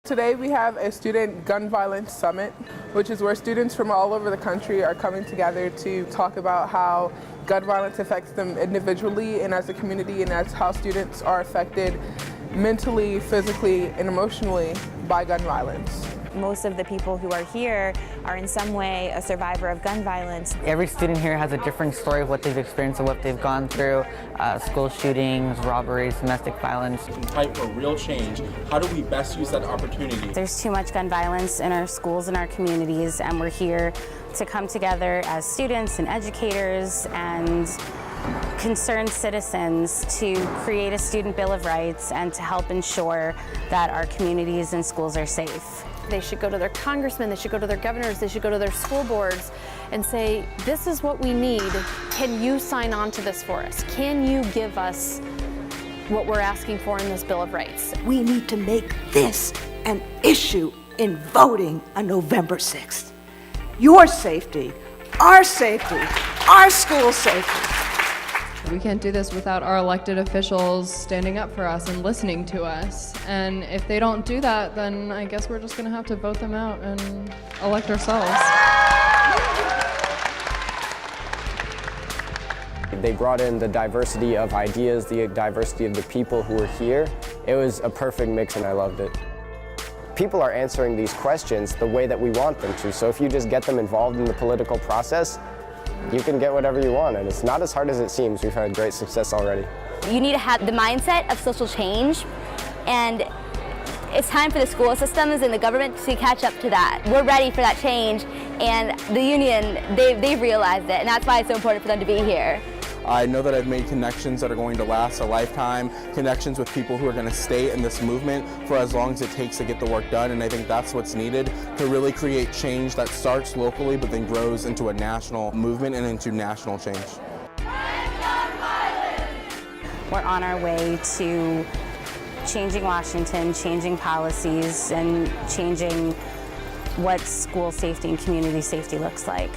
Today we have a student gun violence summit, which is where students from all over the country are coming together to talk about how gun violence affects them individually and as a community, and as how students are affected mentally, physically, and emotionally by gun violence. Most of the people who are here are in some way a survivor of gun violence. Every student here has a different story of what they've experienced and what they've gone through. School shootings, robberies, domestic violence. To fight for real change, how do we best use that opportunity? There's too much gun violence in our schools and our communities, and we're here to come together as students and educators and concerned citizens to create a student bill of rights and to help ensure that our communities and schools are safe. They should go to their congressmen, they should go to their governors, they should go to their school boards and say, this is what we need. Can you sign on to this for us? Can you give us what we're asking for in this Bill of Rights? We need to make this an issue in voting on November 6th. Your safety, our school safety. We can't do this without our elected officials standing up for us and listening to us. And if they don't do that, then I guess we're just going to have to vote them out and elect ourselves. They brought in the diversity of ideas, the diversity of the people who were here. It was a perfect mix and I loved it. People are answering these questions the way that we want them to. So if you just get them involved in the political process, you can get whatever you want, and it's not as hard as it seems. We've had great success already. You need to have the mindset of social change, and it's time for the school systems and the government to catch up to that. We're ready for that change, and the union, they've realized it, and that's why it's so important for them to be here. I know that I've made connections that are going to last a lifetime, connections with people who are going to stay in this movement for as long as it takes to get the work done, and I think that's what's needed to really create change that starts locally but then grows into a national movement and into national change. We're on our way to changing Washington, changing policies, and changing what school safety and community safety looks like.